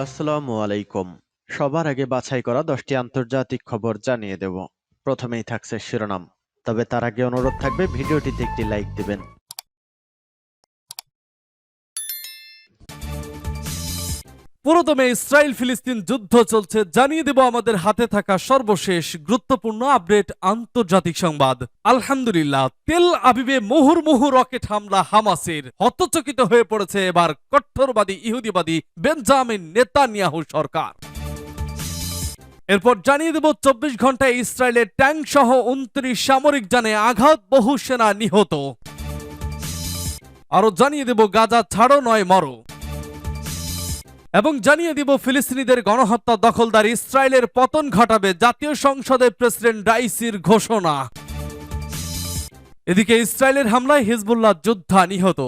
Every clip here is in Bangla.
আসসালামু আলাইকুম। সবার আগে বাছাই করা 10টি আন্তর্জাতিক খবর জানিয়ে দেব। প্রথমেই থাকছে শিরোনাম। তবে তার আগে অনুরোধ থাকবে ভিডিওটিতে একটি লাইক দিবেন। পুরোদমে ইসরায়েল ফিলিস্তিন যুদ্ধ চলছে, জানিয়ে দেব আমাদের হাতে থাকা সর্বশেষ গুরুত্বপূর্ণ আপডেট আন্তর্জাতিক সংবাদ। আলহামদুলিল্লাহ, তেল আবিবে মুহুর্মুহু রকেট হামলা হামাসের। হতচকিত হয়ে পড়েছে এবার কট্টরবাদী ইহুদিবাদী বেঞ্জামিন নেতানিয়াহু সরকার। এরপর জানিয়ে দেব 24 ঘন্টায় ইসরায়েলের ট্যাঙ্ক সহ 29 সামরিক যানে আঘাত, বহু সেনা নিহত। আরো জানিয়ে দেব গাজা ছাড়ো নয় মরো। এবং জানিয়ে দিব ফিলিস্তিনিদের গণহত্যা দখলদার ইসরায়েলের পতন ঘটাবে জাতীয় সংসদে প্রেসিডেন্ট রাইসির ঘোষণা। এদিকে ইসরায়েলের হামলায় হিজবুল্লাহ যোদ্ধা নিহত।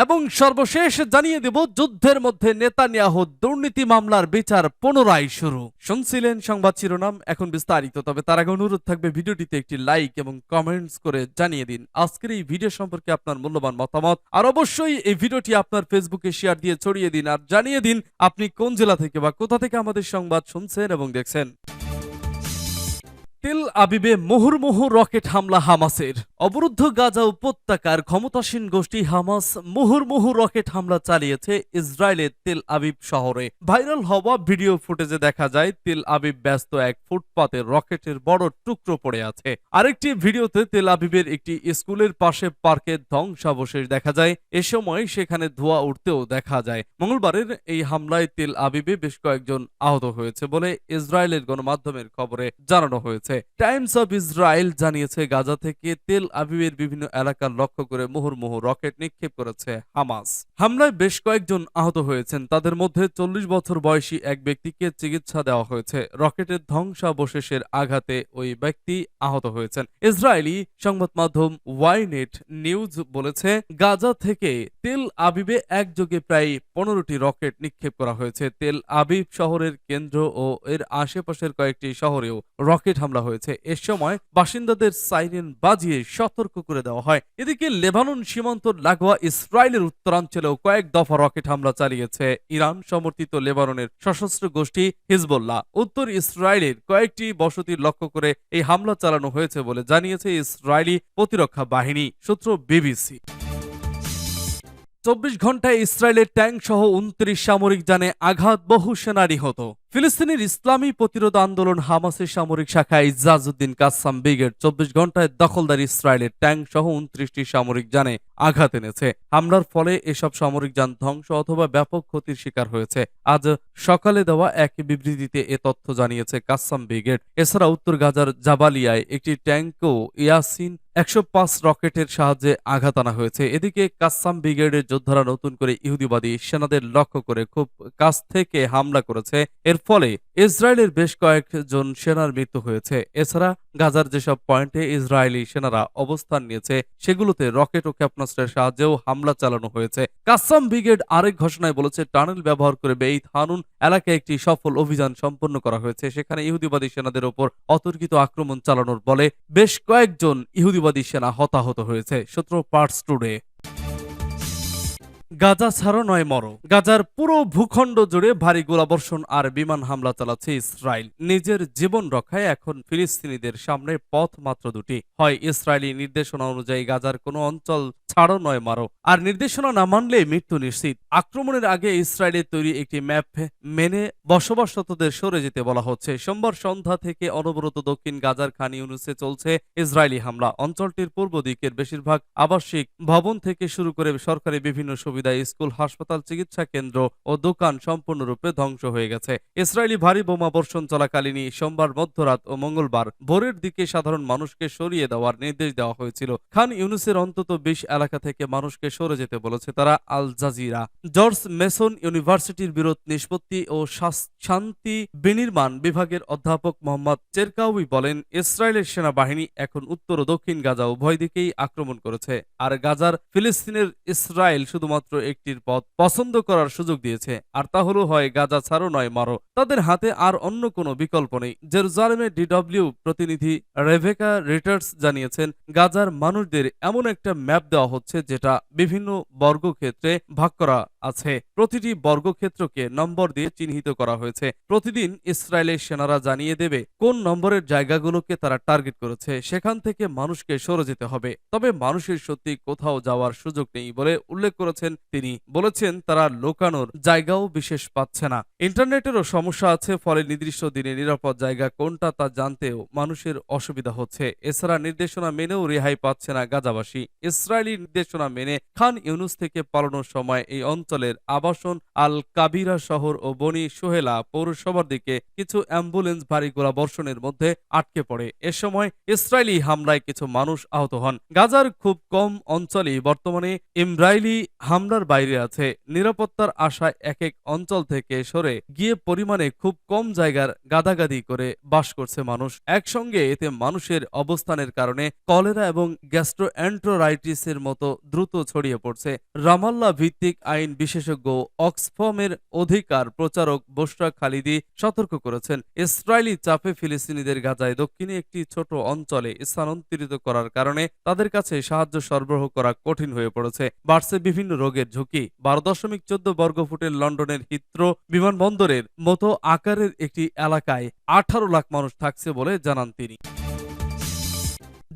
এবং সর্বশেষ জানিয়ে দেব যুদ্ধের মধ্যে নেতানিয়াহু দুর্নীতি মামলার বিচার পুনরায় শুরু। শুনছিলেন সংবাদ শিরোনাম, এখন বিস্তারিত। তবে তার আগে অনুরোধ থাকবে ভিডিওটিতে একটি লাইক এবং কমেন্টস করে জানিয়ে দিন আজকের এই ভিডিও সম্পর্কে আপনার মূল্যবান মতামত। আর অবশ্যই এই ভিডিওটি আপনার ফেসবুকে শেয়ার দিয়ে ছড়িয়ে দিন আর জানিয়ে দিন আপনি কোন জেলা থেকে বা কোথা থেকে আমাদের সংবাদ শুনছেন এবং দেখছেন। তেল আবিবে মুহুর্মুহু রকেট হামলা হামাসের। অবরুদ্ধ গাজা উপত্যকার ক্ষমতাসীন গোষ্ঠী হামাস মুহুর্মুহু রকেট হামলা চালিয়েছে ইসরায়েলের তেল আবিব শহরে। ভাইরাল হওয়া ভিডিও ফুটেজে দেখা যায় তেল আবিব ব্যস্ত এক ফুটপাতে রকেটের বড় টুকরো পড়ে আছে। আরেকটি ভিডিওতে তেল আবিবের একটি স্কুলের পাশে পার্কের ধ্বংসাবশেষ দেখা যায়। এ সময় সেখানে ধোঁয়া উঠতেও দেখা যায়। মঙ্গলবারের এই হামলায় তেল আবিবে বেশ কয়েকজন আহত হয়েছে বলে ইসরায়েলের গণমাধ্যমের খবরে জানানো হয়েছে। টাইমস অব ইসরায়েল জানিয়েছে গাজা থেকে তেল আবিবের বিভিন্ন এলাকা লক্ষ্য করে মুহুর্মুহু রকেট নিক্ষেপ করেছে হামাস। হামলায় বেশ কয়েকজন আহত হয়েছেন, তাদের মধ্যে 40 বছর বয়সী এক ব্যক্তিকে চিকিৎসা দেওয়া হয়েছে। রকেটের ধ্বংসাবশেষের আঘাতে ওই ব্যক্তি আহত হয়েছেন। ইসরায়েলি সংবাদ মাধ্যম ওয়াইনেট নিউজ বলেছে গাজা থেকে তেল আবিবে একযোগে প্রায় 15টি রকেট নিক্ষেপ করা হয়েছে। তেল আবিব শহরের কেন্দ্র ও এর আশেপাশের কয়েকটি শহরেও রকেট হামলা হয়েছে। এ সময় বাসিন্দাদের সাইরেন বাজিয়ে সতর্ক করে দেওয়া হয়। এদিকে লেবানন সীমান্ত লাগোয়া ইসরায়েলের উত্তরাঞ্চলেও কয়েক দফা রকেট হামলা চালিয়েছে ইরান সমর্থিত লেবাননের সশস্ত্র গোষ্ঠী হিজবুল্লাহ। উত্তর ইসরায়েলের কয়েকটি বসতি লক্ষ্য করে এই হামলা চালানো হয়েছে বলে জানিয়েছে ইসরায়েলি প্রতিরক্ষা বাহিনী, সূত্র বিবিসি। 24 ঘন্টায় ইসরায়েলের ট্যাঙ্ক সহ 29 সামরিক যানে আঘাত, বহু সেনা নিহত। ফিলিস্তিনের ইসলামী প্রতিরোধ আন্দোলন হামাসের সামরিক শাখা ইজ্জাজউদ্দিন কাসসাম ব্রিগেড 24 ঘন্টায় দখলদার ইসরায়েলের ট্যাঙ্ক সহ 29টি সামরিক যানে আঘাত এনেছে। হামলার ফলে এসব সামরিক যান ধ্বংস অথবা ব্যাপক ক্ষতির শিকার হয়েছে। আজ সকালে দেওয়া এক বিবৃতিতে এ তথ্য জানিয়েছে কাসসাম ব্রিগেড। এছাড়া উত্তর গাজার জাবালিয়ায় একটি ট্যাঙ্কও ইয়াসিন 105 রকেটের সাহায্যে আঘাত আনা হয়েছে। এদিকে কাসসাম ব্রিগেডের যোদ্ধারা নতুন করে ইহুদিবাদী সেনাদের লক্ষ্য করে খুব কাছ থেকে হামলা করেছে। এর ফলে ইসরায়েলের বেশ কয়েকজন সেনার মৃত্যু হয়েছে। এছাড়া গাজার যেসব পয়েন্টে ইসরায়েলি সেনারা অবস্থান নিয়েছে সেগুলোতে রকেট ও ক্ষেপণাস্ত্রের সাহায্যেও হামলা চালানো হয়েছে। কাসসাম ব্রিগেড আরেক ঘোষণায় বলেছে টানেল ব্যবহার করে বেইত হানুন এলাকায় একটি সফল অভিযান সম্পন্ন করা হয়েছে। সেখানে ইহুদিবাদী সেনাদের ওপর অতর্কিত আক্রমণ চালানোর ফলে বেশ কয়েকজন ইহুদিবাদী সেনা হতাহত হয়েছে, সূত্র পার্টস টুডে। গাজা ছাড়ো নয় মরো। গাজার পুরো ভূখণ্ড জুড়ে ভারী গোলাবর্ষণ আর বিমান হামলা চালাচ্ছে ইসরায়েল। নিজের জীবন রক্ষায় এখন ফিলিস্তিনিদের সামনে পথ মাত্র দুটি, হয় ইসরায়েলি নির্দেশনা অনুযায়ী গাজার কোনো অঞ্চল ছাড়ো নয় মারো, আর নির্দেশনা না মানলে মৃত্যু নিশ্চিত। আক্রমণের আগে ইসরায়েলের তৈরি একটি ম্যাপ মেনে বসবাসরতদের সরে যেতে বলা হচ্ছে। সোমবার সন্ধ্যা থেকে অনবরত দক্ষিণ গাজার খান ইউনুসে চলছে ইসরায়েলি হামলা। অঞ্চলটির পূর্ব দিকের বেশিরভাগ আবাসিক ভবন থেকে শুরু করে সরকারি বিভিন্ন সুবিধা, স্কুল, হাসপাতাল, চিকিৎসা কেন্দ্র ও দোকান সম্পূর্ণরূপে ধ্বংস হয়ে গেছে। ইসরায়েলি ভারী বোমা বর্ষণ চলাকালীনই সোমবার মধ্যরাত ও মঙ্গলবার ভোরের দিকে সাধারণ মানুষকে সরিয়ে দেওয়ার নির্দেশ দেওয়া হয়েছিল। খান ইউনুসের অন্তত 20 এলাকা থেকে মানুষকে সরে যেতে বলেছে তারা। Al Jazeera. জর্জ মেসন ইউনিভার্সিটির বিরোধ নিষ্পত্তি ও শান্তি বিনির্মাণ বিভাগের অধ্যাপক মোহাম্মদ চেরকাউই বলেন, ইসরায়েলের সেনাবাহিনী এখন উত্তর ও দক্ষিণ গাজা উভয় দিকেই আক্রমণ করেছে, আর গাজার ফিলিস্তিনের ইসরায়েল শুধুমাত্র একটির পথ পছন্দ করার সুযোগ দিয়েছে, আর তা হলো হয় গাজা ছাড়ো নয় মারো। তাদের হাতে আর অন্য কোনো বিকল্প নেই। জেরুজালেমের ডিডব্লিউ প্রতিনিধি রেভেকা রিটার্স জানিয়েছেন, গাজার মানুষদের এমন একটা ম্যাপ দেওয়া হচ্ছে যেটা বিভিন্ন বর্গক্ষেত্রে ভাগ করা আছে। প্রতিটি বর্গক্ষেত্রকে নম্বর দিয়ে চিহ্নিত করা হয়েছে। প্রতিদিন ইসরায়েলের সেনারা জানিয়ে দেবে কোন নম্বরের জায়গাগুলোকে তারা টার্গেট করেছে, সেখান থেকে মানুষকে সরে যেতে হবে। তবে মানুষের সত্যি কোথাও যাওয়ার সুযোগ নেই বলে উল্লেখ করেছেন তিনি। বলেছেন তারা লোকানোর জায়গাও বিশেষ পাচ্ছে না। ইন্টারনেটেরও সমস্যা আছে, ফলে নির্দিষ্ট দিনে নিরাপদ জায়গা কোনটা তা জানতেও মানুষের অসুবিধা হচ্ছে। এছাড়া নির্দেশনা মেনেও রেহাই পাচ্ছে না গাজাবাসী। ইসরায়েলি নির্দেশনা মেনে খান ইউনুস থেকে পালানোর সময় এই অঞ্চলের আবাসন আল কাবিরা শহর ও বনি সোহেলা পৌরসভার দিকে কিছু অ্যাম্বুলেন্স ভারী গোলাবর্ষণের মধ্যে আটকে পড়ে। এ সময় ইসরায়েলি হামলায় কিছু মানুষ আহত হন। গাজার খুব কম অঞ্চলেই বর্তমানে ইসরায়েলি হামলার বাইরে আছে। নিরাপত্তার আশায় এক এক অঞ্চল থেকে সরে গিয়ে পরিমাণে খুব কম জায়গার গাদাগাদি করে বাস করছে মানুষ। একসঙ্গে এতে মানুষের অবস্থানের কারণে কলেরা এবং গ্যাস্ট্রোএন্টেরাইটিসের মতো দ্রুত ছড়িয়ে পড়ছে। রামাল্লা ভিত্তিক আইন বিশেষজ্ঞ অক্সফামের অধিকার প্রচারক বশরা খালিদি সতর্ক করেছেন, ইসরায়েলি চাপে ফিলিস্তিনিদের গাজায় দক্ষিণে একটি ছোট অঞ্চলে স্থানান্তরিত করার কারণে তাদের কাছে সাহায্য সরবরাহ করা কঠিন হয়ে পড়েছে। বাড়ছে বিভিন্ন রোগের ঝুঁকি। 12.14 বর্গফুটের লন্ডনের হিথ্রো বিমানবন্দরের মতো আকারের একটি এলাকায় 18 লাখ মানুষ থাকছে বলে জানান তিনি।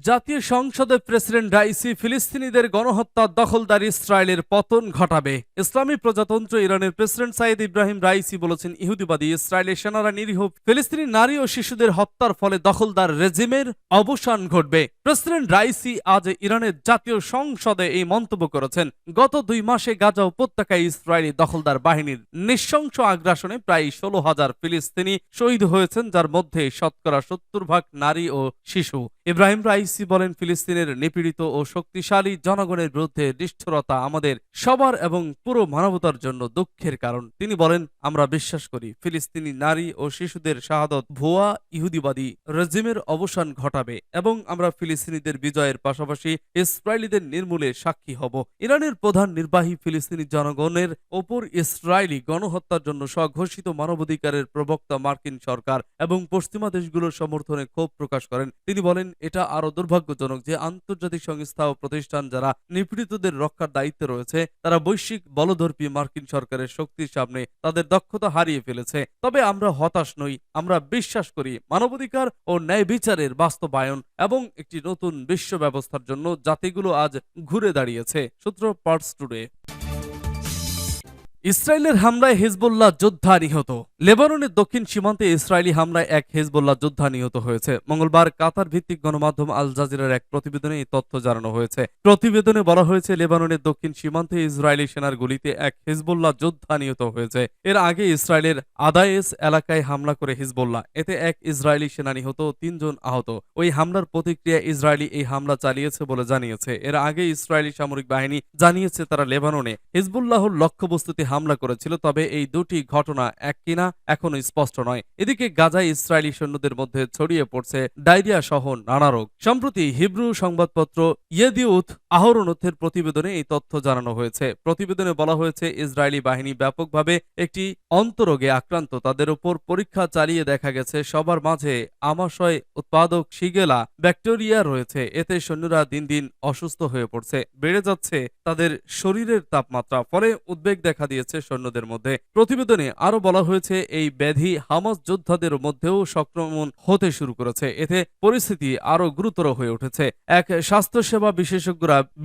জাতীয় সংসদে প্রেসিডেন্ট রাইসি ফিলিস্তিনিদের গণহত্যা দখলদার ইসরায়েলের পতন ঘটাবে। ইসলামী প্রজাতন্ত্র ইরানের প্রেসিডেন্ট সাইদ ইব্রাহিম রাইসি বলেছেন, ইহুদিবাদী ইসরায়েলের সেনারা নিরীহ ফিলিস্তিনি নারী ও শিশুদের হত্যার ফলে দখলদার রেজিমের অবসান ঘটবে। প্রেসিডেন্ট রাইসি আজ ইরানের জাতীয় সংসদে এই মন্তব্য করেছেন। গত 2 মাসে গাজা উপত্যকায় ইসরায়েলি দখলদার বাহিনীর নৃশংস আগ্রাসনে প্রায় 16,000 ফিলিস্তিনি শহীদ হয়েছেন, যার মধ্যে শতকরা 70% নারী ও শিশু। ইব্রাহিম রাইসি বলেন, ফিলিস্তিনের নিপীড়িত ও শক্তিশালী জনগণের বিরুদ্ধে নিষ্ঠুরতা আমাদের সবার এবং পুরো মানবতার জন্য দুঃখের কারণ। তিনি বলেন, আমরা বিশ্বাস করি ফিলিস্তিনি নারী ও শিশুদের শাহাদত ভুয়া ইহুদিবাদী রেজিমের অবসান ঘটাবে এবং আমরা ফিলিস্তিনিদের বিজয়ের পাশাপাশি ইসরায়েলিদের নির্মূলে সাক্ষী হব। ইরানের প্রধান নির্বাহী ফিলিস্তিনি জনগণের ওপর ইসরায়েলি গণহত্যার জন্য স্বঘোষিত মানবাধিকারের প্রবক্তা মার্কিন সরকার এবং পশ্চিমা দেশগুলোর সমর্থনে ক্ষোভ প্রকাশ করেন। তিনি বলেন, এটা আরো দুর্ভাগ্যজনক যে আন্তর্জাতিক সংস্থা ও প্রতিষ্ঠান যারা নিপীড়িতদের রক্ষার দায়িত্বে রয়েছে তারা বৈশ্বিক বলধর্পী মার্কিন সরকারের শক্তির সামনে তাদের দক্ষতা হারিয়ে ফেলেছে। তবে আমরা হতাশ নই, আমরা বিশ্বাস করি মানবাধিকার ও ন্যায় বিচারের বাস্তবায়ন এবং একটি নতুন বিশ্ব ব্যবস্থার জন্য জাতিগুলো আজ ঘুরে দাঁড়িয়েছে। সূত্র পার্টস টুডে। ইসরায়েলের হামলায় হিজবুল্লাহ যোদ্ধা নিহত। লেবাননের দক্ষিণ সীমান্তে ইসরায়েলি হামলায় এক হিজবুল্লাহ যোদ্ধা নিহত হয়েছে। মঙ্গলবার কাতার ভিত্তিক গণমাধ্যম আল জাজিরার এক প্রতিবেদনে এই তথ্য জানানো হয়েছে। প্রতিবেদনে বলা হয়েছে, লেবাননের দক্ষিণ সীমান্তে ইসরায়েলি সেনার গুলিতে এক হিজবুল্লাহ যোদ্ধা নিহত হয়েছে। এর আগে ইসরায়েলের আদায়েস এলাকায় হামলা করে হিজবুল্লাহ, এতে এক ইসরায়েলি সেনা নিহত, 3 জন আহত। ওই হামলার প্রতিক্রিয়া ইসরায়েলি এই হামলা চালিয়েছে বলে জানিয়েছে। এর আগে ইসরায়েলি সামরিক বাহিনী জানিয়েছে তারা লেবাননে হিজবুল্লাহর লক্ষ্যবস্তুতে হামলা করেছিল, তবে এই দুটি ঘটনা এক কিনা এখনো স্পষ্ট নয়। এদিকে গাজায় ইসরায়েলি সৈন্যদের মধ্যে ছড়িয়ে পড়ছে ডায়রিয়া সহ নানা রোগ। সম্প্রতি হিব্রু সংবাদপত্র ইয়েদিউথ আহরণথের প্রতিবেদনে এই তথ্য জানানো হয়েছে। প্রতিবেদনে বলা হয়েছে, ইসরায়েলি বাহিনী ব্যাপকভাবে একটি অন্তরোগে আক্রান্ত। তাদের উপর পরীক্ষা চালিয়ে দেখা গেছে সবার মাঝে আমাশয় উৎপাদক শিগেলা ব্যাকটেরিয়া রয়েছে। এতে সৈন্যরা দিন দিন অসুস্থ হয়ে পড়ছে, বেড়ে যাচ্ছে তাদের শরীরের তাপমাত্রা, ফলে উদ্বেগ দেখা দিয়েছে সৈন্যদের মধ্যে। প্রতিবেদনে আরো বলা হয়েছে, এই ব্যাধি হামাস যোদ্ধাদের মধ্যেও সংক্রমণ হতে শুরু করেছে। এতে পরিস্থিতি আরো গুরুতর হয়ে উঠেছে। এক স্বাস্থ্যসেবা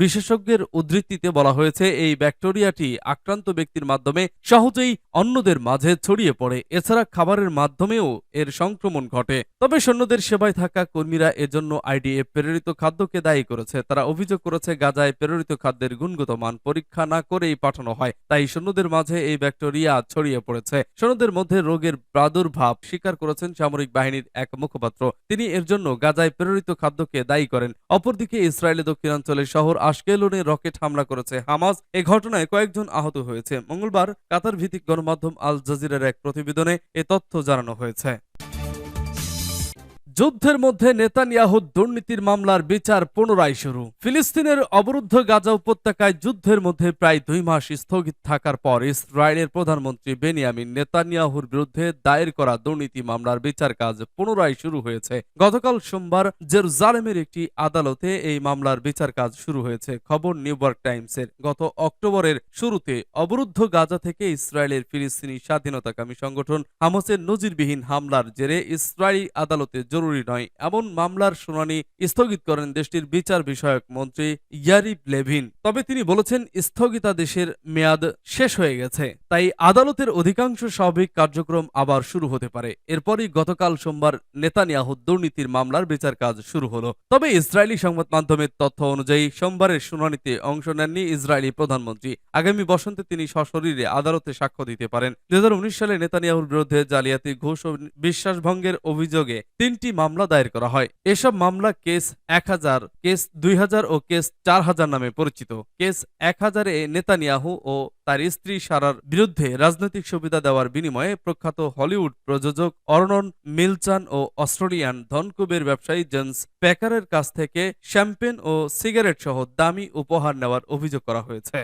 বিশেষজ্ঞের উদ্ধৃতিতে বলা হয়েছে, এই ব্যাকটেরিয়াটি আক্রান্ত ব্যক্তির মাধ্যমে সহজেই অন্যদের মাঝে ছড়িয়ে পড়ে। এছাড়া খাবারের মাধ্যমেও এর সংক্রমণ ঘটে। তবে সৈন্যদের সেবায় থাকা কর্মীরা এজন্য আইডিএফ প্রেরিত খাদ্যকে দায়ী করেছে। তারা অভিযোগ করেছে, গাজায় প্রেরিত খাদ্যের গুণগত মান পরীক্ষা না করেই পাঠানো হয়, তাই সৈন্যদের মাঝে এই ব্যাকটেরিয়া ছড়িয়ে পড়েছে। সৈন্যদের মধ্যে রোগের প্রাদুর্ভাব স্বীকার করেছেন সামরিক বাহিনীর এক মুখপাত্র। তিনি এর জন্য গাজায় প্রেরিত খাদ্যকে দায়ী করেন। অপরদিকে ইসরায়েলের দক্ষিণাঞ্চলের শহর আশকেলনে রকেট হামলা করেছে হামাস। এই ঘটনায় কয়েকজন আহত হয়েছে। মঙ্গলবার কাতার ভিত্তিক গণমাধ্যম আল জাজিরার এক প্রতিবেদনে এ তথ্য জানানো হয়েছে। যুদ্ধের মধ্যে নেতানিয়াহুর দুর্নীতির মামলার বিচার পুনরায় শুরু। ফিলিস্তিনের অবরুদ্ধ গাজা উপত্যকায় যুদ্ধের মধ্যে প্রায় 2 মাস স্থগিত থাকার পর ইসরায়েলের প্রধানমন্ত্রী বেনিয়ামিন নেতানিয়াহুর বিরুদ্ধে দায়ের করা দুর্নীতি মামলার বিচার কাজ পুনরায় শুরু হয়েছে। গতকাল সোমবার জেরুজালেমের একটি আদালতে এই মামলার বিচার কাজ শুরু হয়েছে। খবর নিউ ইয়র্ক টাইমসের। গত অক্টোবরের শুরুতে অবরুদ্ধ গাজা থেকে ইসরায়েলের ফিলিস্তিনি স্বাধীনতাকামী সংগঠন হামাসের নজিরবিহীন হামলার জেরে ইসরায়েলি আদালতে জরুরি নয় এমন মামলার শুনানি স্থগিত করেন দেশটির বিচার বিষয়ক মন্ত্রী ইয়ারিভ লেভিন। তবে তিনি বলেছেন স্থগিতাদেশের মেয়াদ শেষ হয়ে গেছে, তাই আদালতের অধিকাংশ স্বাভাবিক কার্যক্রম আবার শুরু হতে পারে। এরপরই গতকাল সোমবার নেতানিয়াহু দুর্নীতির মামলার বিচার কাজ শুরু হলো। তবে ইসরায়েলি সংবাদ মাধ্যমের তথ্য অনুযায়ী সোমবারের শুনানিতে অংশ নেননি ইসরায়েলি প্রধানমন্ত্রী। আগামী বসন্তে তিনি সশরীরে আদালতে সাক্ষ্য দিতে পারেন। 2019 সালে নেতানিয়াহুর বিরুদ্ধে জালিয়াতি, ঘুষ ও বিশ্বাসভঙ্গের অভিযোগে 3টি মামলা দায়ের করা হয়। এসব মামলা কেস 1000, কেস 2000 ও কেস 4000 নামে পরিচিত। কেস 1000 এ নেতানিয়াহু ও তার স্ত্রী সারার বিরুদ্ধে রাজনৈতিক সুবিধা দেওয়ার বিনিময়ে প্রখ্যাত হলিউড প্রযোজক অর্নন মিলচান ও অস্ট্রেলিয়ান ধনকুবের ব্যবসায়ী জেমস প্যাকারের কাছ থেকে শ্যাম্পেন ও সিগারেট সহ দামি উপহার নেওয়ার অভিযোগ করা হয়েছে।